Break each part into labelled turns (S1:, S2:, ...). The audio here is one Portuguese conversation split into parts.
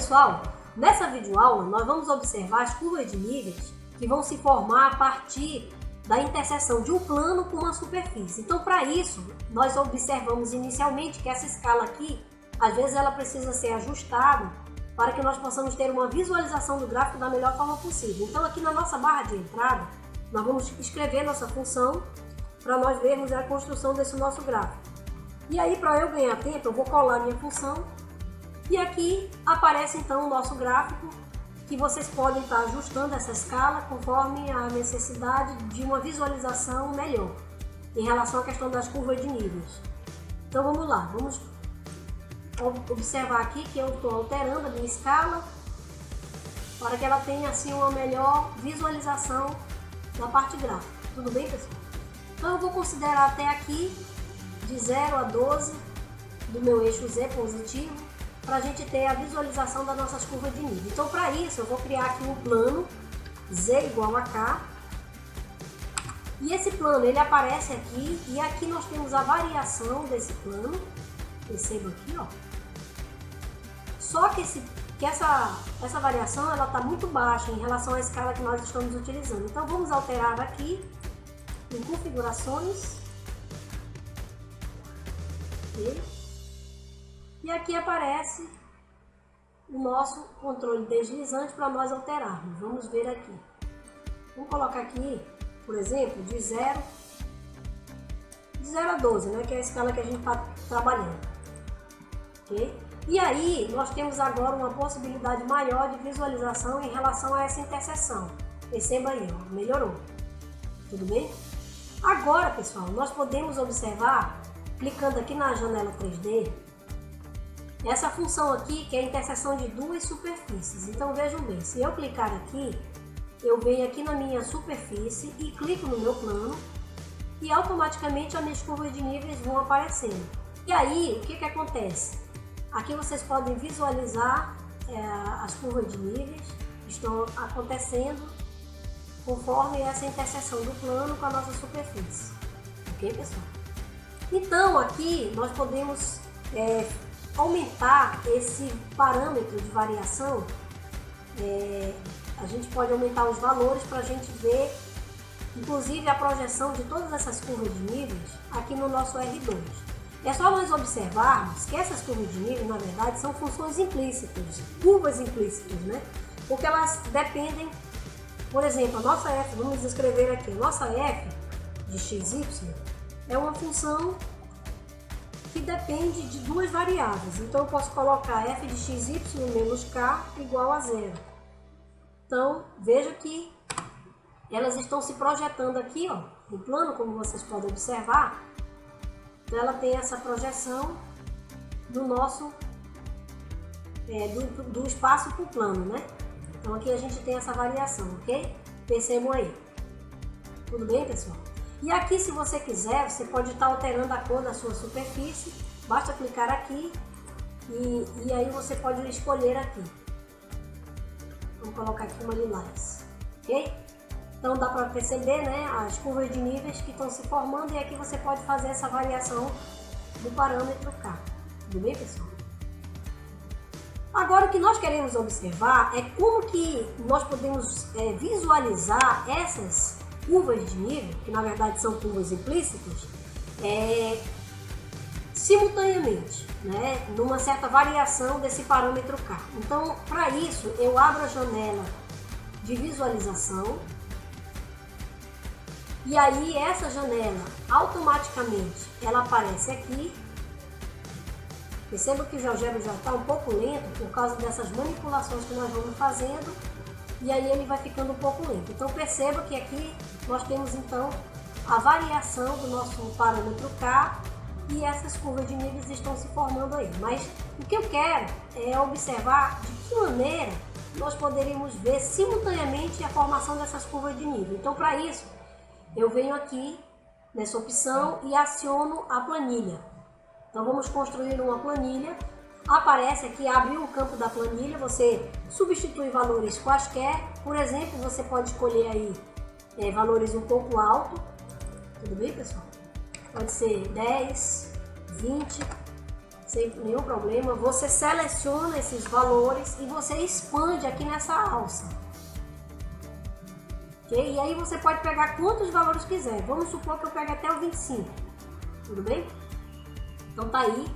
S1: pessoal, nessa videoaula nós vamos observar as curvas de níveis que vão se formar a partir da interseção de um plano com uma superfície. Então, para isso, nós observamos inicialmente que essa escala aqui, às vezes ela precisa ser ajustada para que nós possamos ter uma visualização do gráfico da melhor forma possível. Então, aqui na nossa barra de entrada, nós vamos escrever nossa função para nós vermos a construção desse nosso gráfico. E aí, para eu ganhar tempo, eu vou colar minha função e aqui aparece então o nosso gráfico, que vocês podem estar ajustando essa escala conforme a necessidade de uma visualização melhor em relação à questão das curvas de níveis. Então vamos lá, vamos observar aqui que eu estou alterando a minha escala para que ela tenha assim uma melhor visualização da parte gráfica. Tudo bem, pessoal? Então eu vou considerar até aqui de 0 a 12 do meu eixo Z positivo, para a gente ter a visualização das nossas curvas de nível. Então, para isso, eu vou criar aqui um plano Z igual a K. E esse plano, ele aparece aqui, e aqui nós temos a variação desse plano. Perceba aqui, ó. Só que, essa variação, ela está muito baixa em relação à escala que nós estamos utilizando. Então, vamos alterar aqui em configurações. E aqui aparece o nosso controle deslizante para nós alterarmos. Vamos ver aqui. Vamos colocar aqui, por exemplo, de 0 a 12, né, que é a escala que a gente está trabalhando. Okay? E aí, nós temos agora uma possibilidade maior de visualização em relação a essa interseção. Perceba aí, ó, melhorou. Tudo bem? Agora, pessoal, nós podemos observar, clicando aqui na janela 3D, essa função aqui, que é a interseção de duas superfícies. Então vejam bem, se eu clicar aqui, eu venho aqui na minha superfície e clico no meu plano e automaticamente as minhas curvas de níveis vão aparecendo. E aí, o que acontece? Aqui vocês podem visualizar as curvas de níveis que estão acontecendo conforme essa interseção do plano com a nossa superfície. Ok, pessoal? Então aqui nós podemos aumentar esse parâmetro de variação. A gente pode aumentar os valores para a gente ver, inclusive, a projeção de todas essas curvas de níveis aqui no nosso R2. É só nós observarmos que essas curvas de nível, na verdade, são funções implícitas, curvas implícitas, né? Porque elas dependem, por exemplo, a nossa f, vamos escrever aqui, a nossa f de xy é uma função que depende de duas variáveis. Então eu posso colocar f de xy menos k igual a 0. Então veja que elas estão se projetando aqui, ó, no plano, como vocês podem observar. Então ela tem essa projeção do nosso do espaço para o plano, né? Então aqui a gente tem essa variação, ok? Percebam aí. Tudo bem, pessoal? E aqui, se você quiser, você pode estar alterando a cor da sua superfície. Basta clicar aqui e aí você pode escolher aqui. Vamos colocar aqui uma lilás, ok? Então dá para perceber, né, as curvas de níveis que estão se formando e aqui você pode fazer essa variação do parâmetro K. Tudo bem, pessoal? Agora o que nós queremos observar é como que nós podemos visualizar essas curvas de nível, que na verdade são curvas implícitas, simultaneamente, né, numa certa variação desse parâmetro K. Então, para isso, eu abro a janela de visualização e aí essa janela automaticamente ela aparece aqui. Perceba que o GeoGebra já está um pouco lento por causa dessas manipulações que nós vamos fazendo e aí ele vai ficando um pouco lento. Então perceba que aqui nós temos então a variação do nosso parâmetro K e essas curvas de níveis estão se formando aí. Mas o que eu quero é observar de que maneira nós poderíamos ver simultaneamente a formação dessas curvas de nível. Então para isso eu venho aqui nessa opção e aciono a planilha. Então vamos construir uma planilha. Aparece aqui, abriu o campo da planilha, você substitui valores quaisquer. Por exemplo, você pode escolher aí valores um pouco alto. Tudo bem, pessoal? Pode ser 10, 20, sem nenhum problema, você seleciona esses valores e você expande aqui nessa alça. Okay? E aí você pode pegar quantos valores quiser. Vamos supor que eu pegue até o 25. Tudo bem? Então tá aí.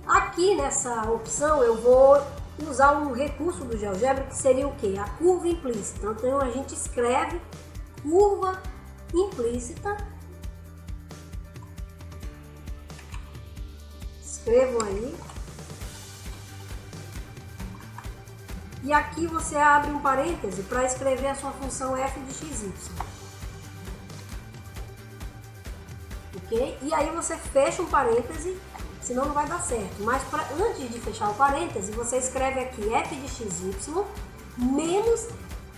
S1: Aqui nessa opção eu vou usar um recurso do GeoGebra que seria o quê? A curva implícita. Então a gente escreve curva implícita. Escrevam aí. E aqui você abre um parêntese para escrever a sua função f de xy. Ok? E aí você fecha um parêntese, senão não vai dar certo. Mas antes de fechar o parêntese, você escreve aqui f de xy menos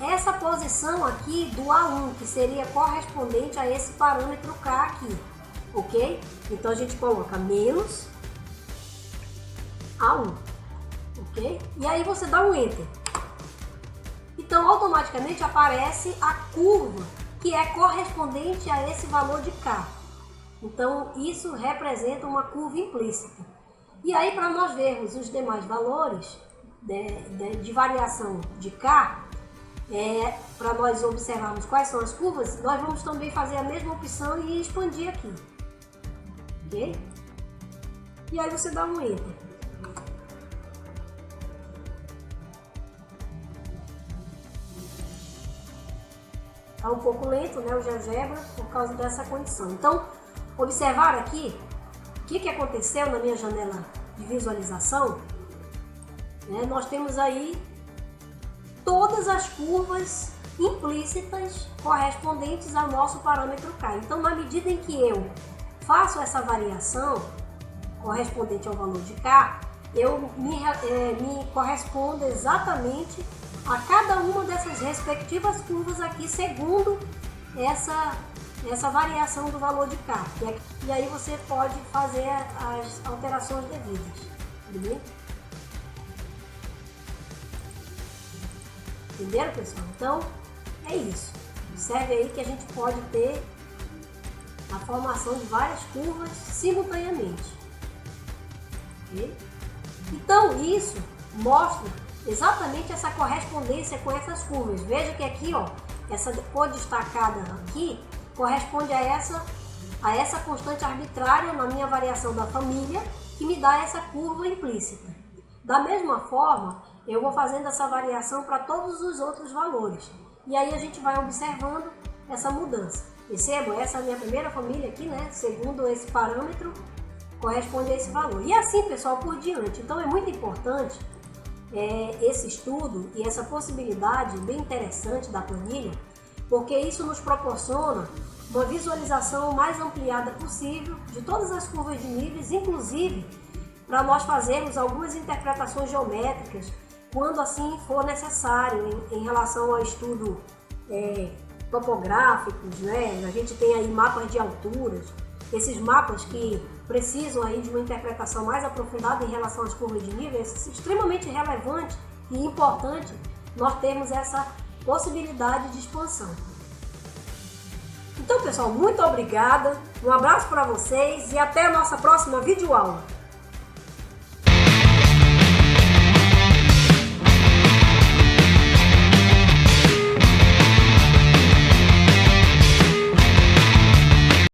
S1: essa posição aqui do A1, que seria correspondente a esse parâmetro K aqui. Ok? Então a gente coloca menos A1. Ok? E aí você dá um Enter. Então automaticamente aparece a curva que é correspondente a esse valor de K. Então isso representa uma curva implícita. E aí para nós vermos os demais valores de variação de K, para nós observarmos quais são as curvas, nós vamos também fazer a mesma opção e expandir aqui. Ok? E aí você dá um Enter. Está um pouco lento, né, o GeoGebra por causa dessa condição. Então, observar aqui o que aconteceu na minha janela de visualização. Nós temos aí todas as curvas implícitas correspondentes ao nosso parâmetro K. Então, na medida em que eu faço essa variação correspondente ao valor de K, eu me correspondo exatamente a cada uma dessas respectivas curvas aqui, segundo essa variação do valor de K. E aí você pode fazer as alterações devidas. Tudo bem? Entenderam, pessoal? Então, é isso. Observe aí que a gente pode ter a formação de várias curvas simultaneamente. Okay? Então, isso mostra exatamente essa correspondência com essas curvas. Veja que aqui, ó, essa cor destacada aqui corresponde a essa constante arbitrária na minha variação da família, que me dá essa curva implícita. Da mesma forma, eu vou fazendo essa variação para todos os outros valores. E aí a gente vai observando essa mudança. Percebam? Essa é a minha primeira família aqui, né? Segundo esse parâmetro, corresponde a esse valor. E assim, pessoal, por diante. Então é muito importante esse estudo e essa possibilidade bem interessante da planilha, porque isso nos proporciona uma visualização mais ampliada possível de todas as curvas de níveis, inclusive para nós fazermos algumas interpretações geométricas quando assim for necessário em relação ao estudo topográficos, né? A gente tem aí mapas de alturas, esses mapas que precisam aí de uma interpretação mais aprofundada em relação às curvas de nível. É extremamente relevante e importante nós termos essa possibilidade de expansão. Então, pessoal, muito obrigada, um abraço para vocês e até a nossa próxima videoaula.